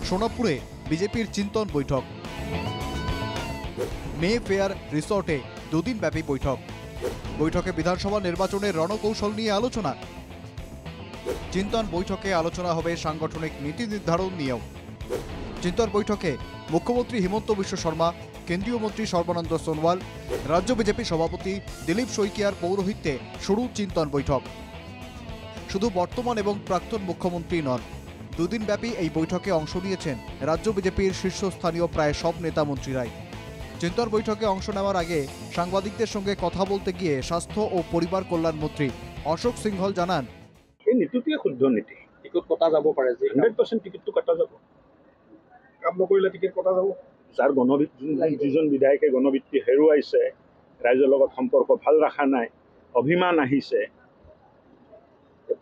সোনাপুরে বিজেপির চিন্তন বৈঠক। মে ফেয়ার রিসর্টে দুদিনব্যাপী বৈঠক। বৈঠকে বিধানসভা নির্বাচনের রণকৌশল নিয়ে আলোচনা। চিন্তন বৈঠকে আলোচনা হবে সাংগঠনিক নীতি নির্ধারণ নিয়েও। চিন্তন বৈঠকে মুখ্যমন্ত্রী হিমন্ত বিশ্ব শর্মা, কেন্দ্রীয় মন্ত্রী সর্বানন্দ সোনোয়াল, রাজ্য বিজেপি সভাপতি দিলীপ শইকিয়ার পৌরোহিত্যে শুরু চিন্তন বৈঠক। শুধু বর্তমান এবং প্রাক্তন মুখ্যমন্ত্রী নন, দুদিনব্যাপী এই বৈঠকে অংশ নিয়েছেন রাজ্য বিজেপির শীর্ষস্থানীয় প্রায় সব নেতা মন্ত্রীরাই। চিন্তন বৈঠকে অংশ নেওয়ার আগে সাংবাদিকদের সঙ্গে কথা বলতে গিয়ে স্বাস্থ্য ও পরিবার কল্যাণ মন্ত্রী অশোক সিংহল জানান, এই নীতিটোৱে শুদ্ধ নীতি। টিকট কটা যাব পাৰে যে 100% টিকটটো কটা যাব। কাম নকৰিলে টিকট কটা যাব। যাৰ যিজন বিধায়কে গণভিত্তি হেৰুৱাইছে, ৰাইজৰ লগত সম্পৰ্ক ভাল ৰখা নাই, অভিমান আহিছে,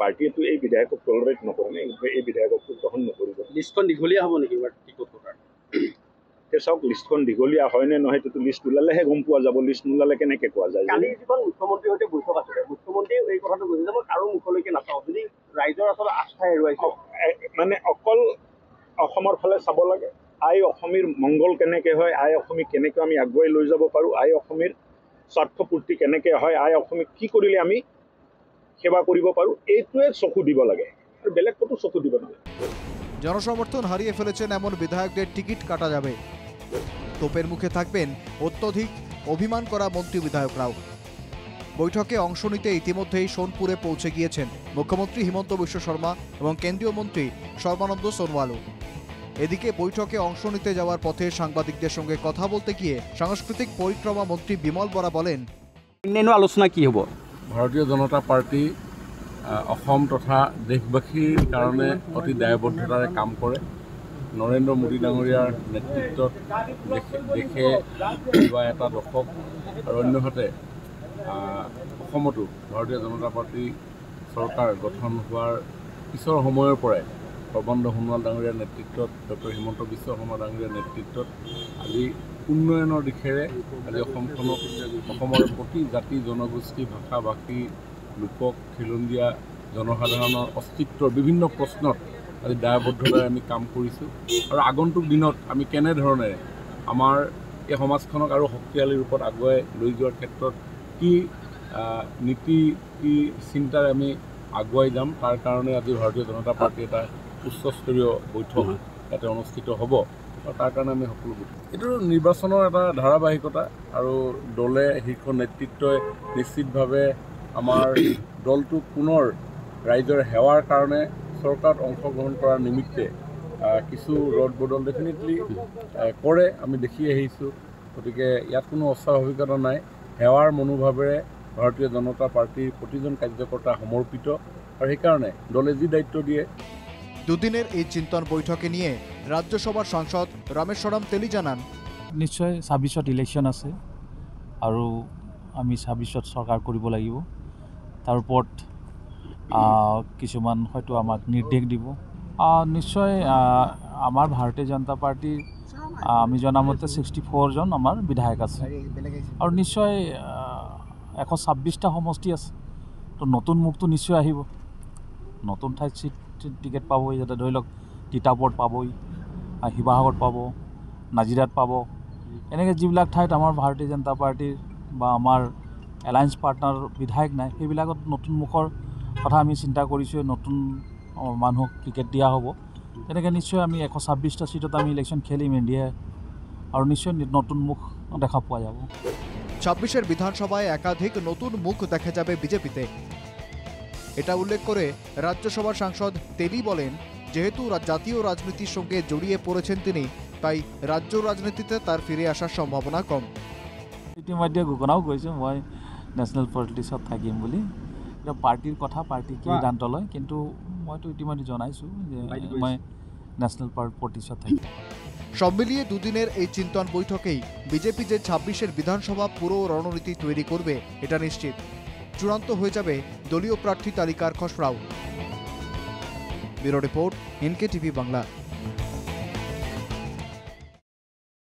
পাৰ্টিয়েতো এই বিধায়কক টলাৰেট নকৰে, এই বিধায়কক গ্ৰহণ নকৰিব। লিষ্টখন দীঘলীয়া হ'ব নেকি টিকট কটাৰ? চাওক, লিষ্টখন দীঘলীয়া হয় নে নহয় সেইটো লিষ্ট ওলালেহে গম পোৱা যাব। লিষ্ট নোলালে কেনেকৈ কোৱা যায়? কালি যিখন মুখ্যমন্ত্ৰীৰ সৈতে বৈঠক আছিলে, মুখ্যমন্ত্ৰীয়ে এই কথাটো কৈছে যে মই কাৰো মুখলৈকে নাচাওঁ, যদি ৰাইজৰ আচলতে আস্থা হেৰুৱাইছে। মানে অকল অসমৰ ফালে চাব লাগে। আই অসমীৰ মংগল কেনেকৈ হয়, আই অসমীক কেনেকৈ আমি আগুৱাই লৈ যাব পাৰোঁ, আই অসমীৰ স্বাৰ্থপূৰ্তি কেনেকৈ হয়, আই অসমীক কি কৰিলে আমি সেৱা কৰিব পাৰোঁ, এইটোৱে চকু দিব লাগে, আৰু বেলেগ ক'তো চকু দিব নালাগে। জনসমর্থন হারিয়ে ফেলেছেন এমন বিধায়কদের টিকিট কাটা যাবে। তোপের মুখে থাকবেন অত্যধিক অভিমান করা মন্ত্রী বিধায়করাও। বৈঠকে অংশ নিতে ইতিমধ্যেই সোনপুরে পৌঁছে গিয়েছেন মুখ্যমন্ত্রী হিমন্ত বিশ্ব শর্মা এবং কেন্দ্রীয় মন্ত্রী সর্বানন্দ সোনোয়ালও। এদিকে বৈঠকে অংশ নিতে যাওয়ার পথে সাংবাদিকদের সঙ্গে কথা বলতে গিয়ে সাংস্কৃতিক পরিক্রমা মন্ত্রী বিমল বরা বলেন, অন্যান্য আলোচনা কি হ'ব? ভাৰতীয় জনতা পাৰ্টি অসম তথা দেশবাসীৰ কাৰণে অতি দায়বদ্ধতাৰে কাম কৰে। নৰেন্দ্ৰ মোদী ডাঙৰীয়াৰ নেতৃত্বত দেশে যোৱা এটা দশক আৰু অন্যহাতে অসমতো ভাৰতীয় জনতা পাৰ্টি চৰকাৰ গঠন হোৱাৰ পিছৰ সময়ৰ পৰাই সৰ্বানন্দ সোণোৱাল ডাঙৰীয়াৰ নেতৃত্বত, ডক্টৰ হিমন্ত বিশ্ব শৰ্মা ডাঙৰীয়াৰ নেতৃত্বত আজি উন্নয়নৰ দিশেৰে আজি অসমখনক, অসমৰ প্ৰতি জাতি জনগোষ্ঠী ভাষা ভাষী লোকক, খিলঞ্জীয়া জনসাধাৰণৰ অস্তিত্বৰ বিভিন্ন প্ৰশ্নত আজি দায়বদ্ধতাৰে আমি কাম কৰিছোঁ। আৰু আগন্তুক দিনত আমি কেনেধৰণেৰে আমাৰ এই সমাজখনক আৰু শক্তিশালী ৰূপত আগুৱাই লৈ যোৱাৰ ক্ষেত্ৰত কি নীতি, কি চিন্তাৰে আমি আগুৱাই যাম, তাৰ কাৰণে আজি ভাৰতীয় জনতা পাৰ্টি এটা উচ্চস্তৰীয় বৈঠক ইয়াতে অনুষ্ঠিত হ'ব। তাৰ কাৰণে আমি সকলো এইটো নিৰ্বাচনৰ এটা ধাৰাবাহিকতা, আৰু দলে, শীৰ্ষ নেতৃত্বই নিশ্চিতভাৱে আমাৰ দলটোক পুনৰ ৰাইজৰ সেৱাৰ কাৰণে চৰকাৰত অংশগ্ৰহণ কৰাৰ নিমিত্তে কিছু ৰদ বদল ডেফিনেটলি কৰে, আমি দেখি আহিছোঁ। গতিকে ইয়াত কোনো অস্বাভাৱিকতা নাই। সেৱাৰ মনোভাৱেৰে ভাৰতীয় জনতা পাৰ্টিৰ প্ৰতিজন কাৰ্যকৰ্তা সমৰ্পিত, আৰু সেইকাৰণে দলে যি দায়িত্ব দিয়ে। দুদিনেৰ এই চিন্তন বৈঠকে নিয়ে ৰাজ্যসভাৰ সাংসদ ৰামেশ্বৰম তেলি জানান, নিশ্চয় ২৬ত ইলেকশ্যন আছে আৰু আমি ২৬ত চৰকাৰ কৰিব লাগিব। তাৰ ওপৰত কিছুমান হয়তো আমাক নিৰ্দেশ দিব। নিশ্চয় আমাৰ ভাৰতীয় জনতা পাৰ্টিৰ আমি জনামতে 64জন আমাৰ বিধায়ক আছে, আৰু নিশ্চয় 126টা সমষ্টি আছে। তো নতুন মুখটো নিশ্চয় আহিব, নতুন ঠাইত টিকেট পাবই, যাতে ধৰি লওক তিতাবৰত পাবই, শিৱসাগৰত পাব, নাজিৰাত পাব, এনেকৈ যিবিলাক ঠাইত আমাৰ ভাৰতীয় জনতা পাৰ্টিৰ বা আমাৰ এলায়েন্স পাৰ্টনাৰ বিধায়ক নাই, সেইবিলাকত নতুন মুখৰ কথা আমি চিন্তা কৰিছোঁ। নতুন মানুহক টিকেট দিয়া হ'ব। তেনেকৈ নিশ্চয় আমি 126টা ছিটত আমি ইলেকশ্যন খেলিম ইণ্ডিয়াই, আৰু নিশ্চয় নতুন মুখ দেখা পোৱা যাব। ২৬-এর বিধানসভায় একাধিক নতুন মুখ দেখা যাবে বিজেপিতে। এটা উল্লেখ করে রাজ্যসভার সাংসদ তেলি বলেন, যেহেতু জাতীয় রাজনীতির সঙ্গে জড়িয়ে পড়েছেন তিনি, তাই রাজ্য রাজনীতিতে তার ফিরে আসার সম্ভাবনা কম। ইতিমধ্যে ঘোষণাও কৰিছোঁ মই নেশ্যনেল পলিটিক্সত থাকিম বুলি। পাৰ্টিৰ কথা পাৰ্টি কি সিদ্ধান্ত লয়, কিন্তু মইতো ইতিমধ্যে জনাইছোঁ যে মই ন্যাশনাল পলিটিক্সত থাকিম। সব মিলিয়ে দুদিনের এই চিন্তন বৈঠকেই বিজেপি যে ২৬-এর বিধানসভা পুরো রণনীতি তৈরি করবে এটা নিশ্চিত। চূড়ান্ত হয়ে যাবে দলীয় প্রার্থী তালিকার খসড়াও। Bureau report, NKTV Bangla.